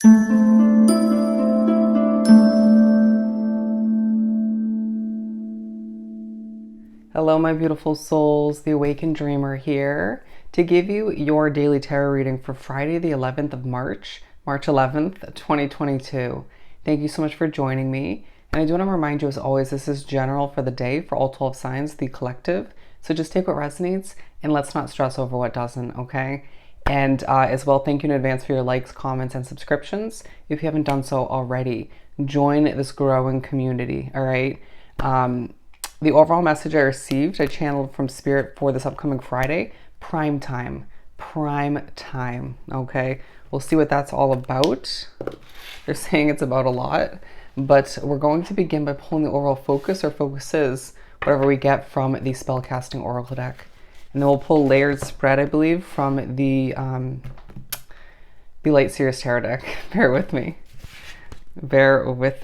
Hello, my beautiful souls. The Awakened Dreamer here to give you your daily tarot reading for Friday, the 11th of March, March 11th, 2022. Thank you so much for joining me. And I do want to remind you, as always, this is general for the day for all 12 signs, the collective. So just take what resonates and let's not stress over what doesn't, okay? And as well, thank you in advance for your likes, comments, and subscriptions. If you haven't done so already, join this growing community, all right? The overall message I received, I channeled from Spirit for this upcoming Friday, prime time, okay? We'll see what that's all about. They're saying it's about a lot, but we're going to begin by pulling the overall focus or focuses, whatever we get from the Spellcasting Oracle deck. And then we'll pull Layered Spread, I believe, from the Light Series Tarot deck. Bear with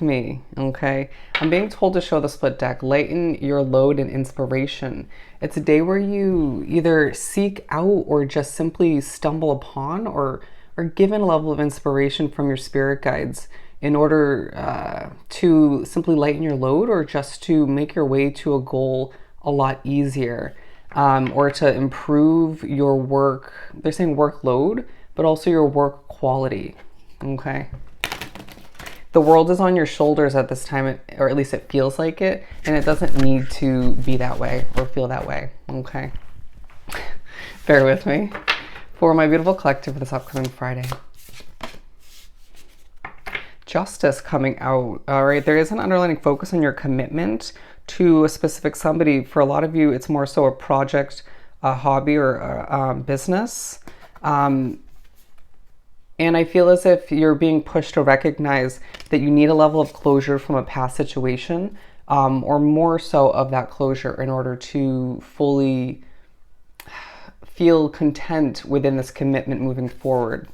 me, okay? I'm being told to show the split deck. Lighten your load and inspiration. It's a day where you either seek out or just simply stumble upon or are given a level of inspiration from your spirit guides in order to simply lighten your load or just to make your way to a goal a lot easier, or to improve your work. They're saying workload, but also your work quality, okay? The world is on your shoulders at this time, or at least it feels like it, and it doesn't need to be that way or feel that way, okay? Bear with me. For my beautiful collective for this upcoming Friday. Justice coming out, all right? There is an underlying focus on your commitment to a specific somebody. For a lot of you, it's more so a project, a hobby, or a business. And I feel as if you're being pushed to recognize that you need a level of closure from a past situation, or more so of that closure in order to fully feel content within this commitment moving forward,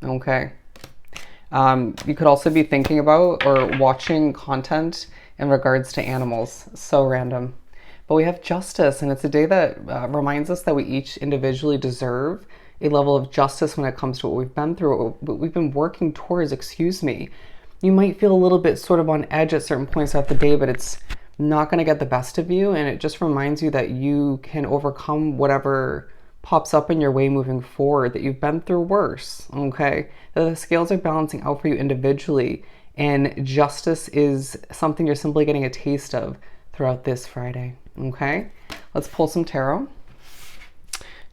okay? You could also be thinking about or watching content in regards to animals. So random. But we have justice, and it's a day that reminds us that we each individually deserve a level of justice when it comes to what we've been through, what we've been working towards, excuse me. You might feel a little bit sort of on edge at certain points throughout the day, but it's not going to get the best of you, and it just reminds you that you can overcome whatever pops up in your way moving forward, that you've been through worse, okay? That the scales are balancing out for you individually, and justice is something you're simply getting a taste of throughout this Friday, okay? Let's pull some tarot.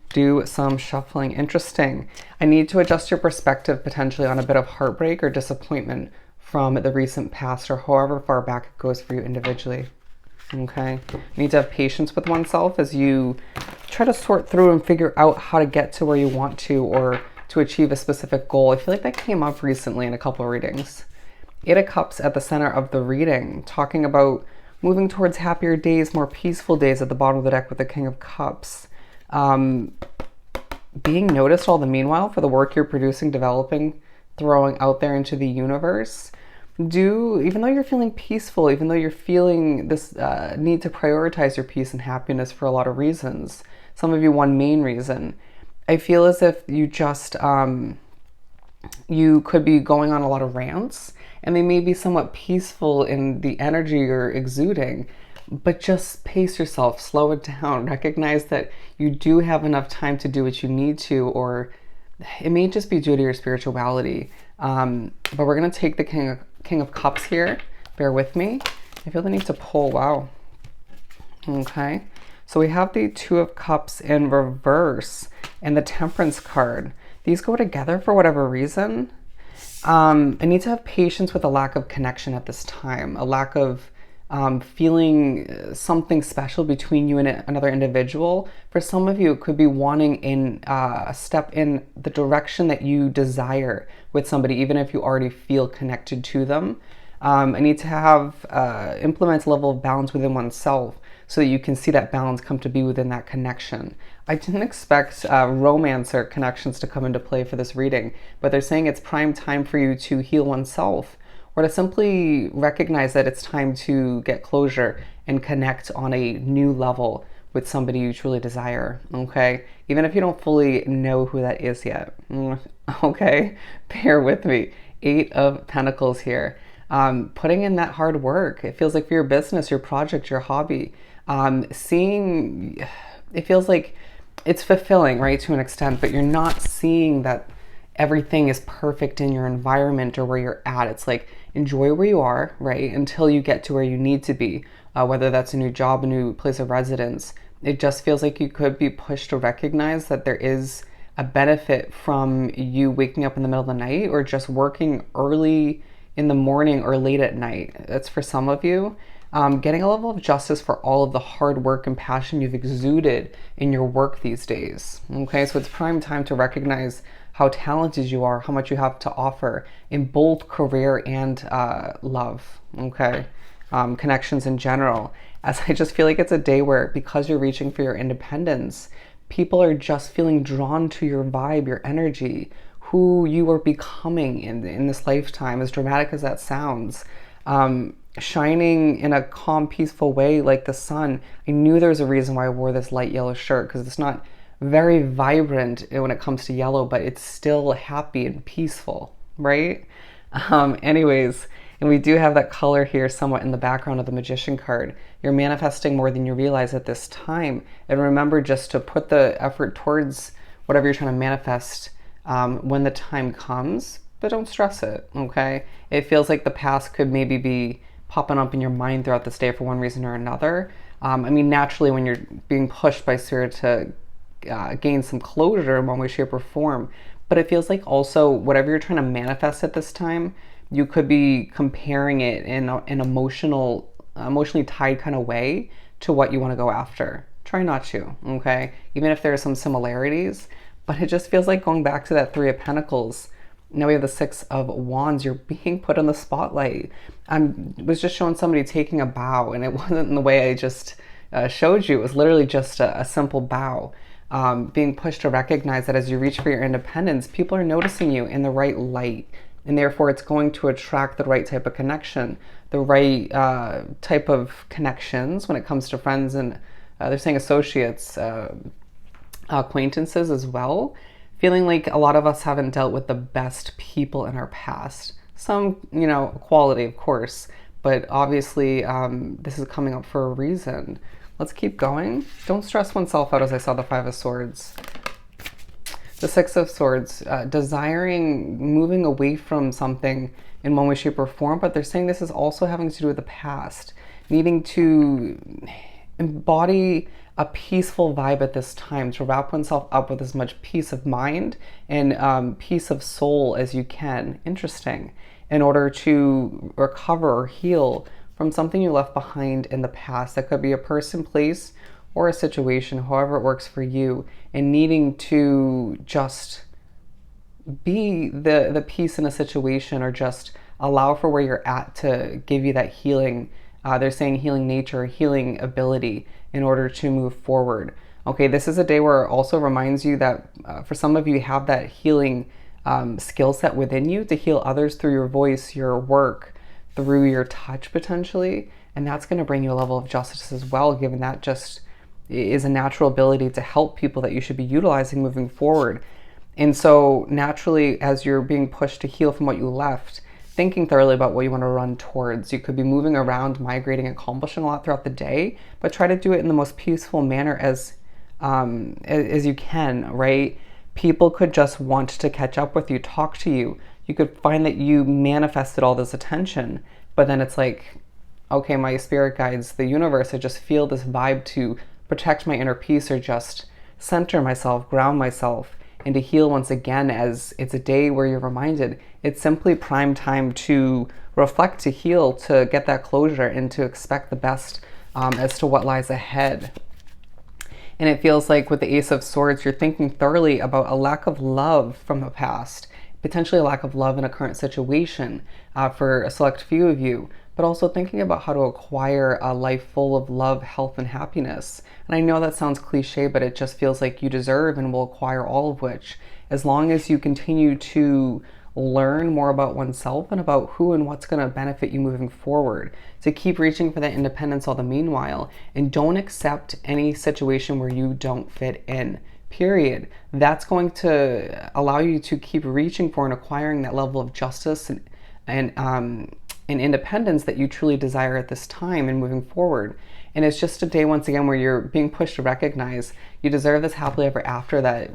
Do some shuffling. Interesting. I need to adjust your perspective potentially on a bit of heartbreak or disappointment from the recent past, or however far back it goes for you individually. Okay. You need to have patience with oneself as you try to sort through and figure out how to get to where you want to, or to achieve a specific goal. I feel like that came up recently in a couple of readings. Eight of Cups at the center of the reading, talking about moving towards happier days, more peaceful days at the bottom of the deck with the King of Cups. Being noticed all the meanwhile for the work you're producing, developing, throwing out there into the universe. Even though you're feeling peaceful, even though you're feeling this need to prioritize your peace and happiness for a lot of reasons, some of you one main reason, I feel as if you just, you could be going on a lot of rants, and they may be somewhat peaceful in the energy you're exuding, but just pace yourself, slow it down, recognize that you do have enough time to do what you need to, or it may just be due to your spirituality. But we're going to take the King of Cups here. Bear with me. I feel the need to pull. Wow. Okay. So we have the Two of Cups in reverse and the Temperance card. These go together for whatever reason. I need to have patience with a lack of connection at this time, a lack of feeling something special between you and another individual. For some of you, it could be wanting a step in the direction that you desire with somebody, even if you already feel connected to them. I need to have implement a level of balance within oneself so that you can see that balance come to be within that connection. I didn't expect romance or connections to come into play for this reading, but they're saying it's prime time for you to heal oneself, or to simply recognize that it's time to get closure and connect on a new level with somebody you truly desire, okay? Even if you don't fully know who that is yet, okay? Bear with me. Eight of Pentacles here. Putting in that hard work. It feels like for your business, your project, your hobby. Seeing, it feels like it's fulfilling, right, to an extent, but you're not seeing that everything is perfect in your environment or where you're at. It's like, enjoy where you are, right, until you get to where you need to be, whether that's a new job, a new place of residence. It just feels like you could be pushed to recognize that there is a benefit from you waking up in the middle of the night or just working early in the morning or late at night. That's for some of you. Getting a level of justice for all of the hard work and passion you've exuded in your work these days. Okay, so it's prime time to recognize how talented you are, how much you have to offer in both career and love. Okay, connections in general. As I just feel like it's a day where, because you're reaching for your independence, people are just feeling drawn to your vibe, your energy, who you are becoming in this lifetime, as dramatic as that sounds. Shining in a calm, peaceful way like the sun. I knew there was a reason why I wore this light yellow shirt, because it's not very vibrant when it comes to yellow, but it's still happy and peaceful, right? Anyways, and we do have that color here somewhat in the background of the Magician card. You're manifesting more than you realize at this time. And remember just to put the effort towards whatever you're trying to manifest when the time comes, but don't stress it, okay? It feels like the past could maybe be popping up in your mind throughout this day for one reason or another. I mean, naturally, when you're being pushed by Spirit to gain some closure in one way, shape, or form, but it feels like also whatever you're trying to manifest at this time, you could be comparing it in an emotionally tied kind of way to what you want to go after. Try not to, okay? Even if there are some similarities, but it just feels like going back to that Three of Pentacles. Now we have the Six of Wands. You're being put in the spotlight. I was just showing somebody taking a bow, and it wasn't in the way I just showed you. It was literally just a simple bow. Being pushed to recognize that as you reach for your independence, people are noticing you in the right light, and therefore it's going to attract the right type of connection, the right type of connections when it comes to friends and they're saying associates, acquaintances as well. Feeling like a lot of us haven't dealt with the best people in our past. Some, quality, of course, but obviously this is coming up for a reason. Let's keep going. Don't stress oneself out, as I saw the Five of Swords. The Six of Swords, desiring, moving away from something in one way, shape, or form, but they're saying this is also having to do with the past. Needing to embody a peaceful vibe at this time, to wrap oneself up with as much peace of mind and peace of soul as you can. Interesting. In order to recover or heal from something you left behind in the past. That could be a person, place, or a situation, however it works for you, and needing to just be the peace in a situation, or just allow for where you're at to give you that healing. They're saying healing nature, healing ability in order to move forward. Okay, this is a day where it also reminds you that for some of you have that healing skill set within you to heal others through your voice, your work, through your touch potentially. And that's going to bring you a level of justice as well, given that just is a natural ability to help people that you should be utilizing moving forward. And so naturally, as you're being pushed to heal from what you left, thinking thoroughly about what you want to run towards. You could be moving around, migrating, accomplishing a lot throughout the day, but try to do it in the most peaceful manner as you can, right? People could just want to catch up with you, talk to you. You could find that you manifested all this attention, but then it's like, okay, my spirit guides, the universe, I just feel this vibe to protect my inner peace, or just center myself, ground myself, and to heal once again, as it's a day where you're reminded it's simply prime time to reflect, to heal, to get that closure, and to expect the best as to what lies ahead. And it feels like with the Ace of Swords, you're thinking thoroughly about a lack of love from the past, potentially a lack of love in a current situation for a select few of you, but also thinking about how to acquire a life full of love, health, and happiness. And I know that sounds cliche, but it just feels like you deserve and will acquire all of which, as long as you continue to learn more about oneself and about who and what's going to benefit you moving forward, to keep reaching for that independence all the meanwhile, and don't accept any situation where you don't fit in. period. That's going to allow you to keep reaching for and acquiring that level of justice and independence that you truly desire at this time and moving forward. And it's just a day, once again, where you're being pushed to recognize you deserve this happily ever after that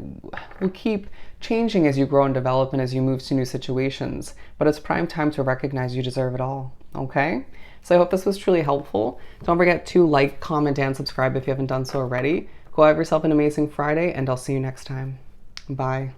will keep changing as you grow and develop and as you move to new situations. But it's prime time to recognize you deserve it all. Okay? So I hope this was truly helpful. Don't forget to like, comment, and subscribe if you haven't done so already. Go have yourself an amazing Friday, and I'll see you next time. Bye.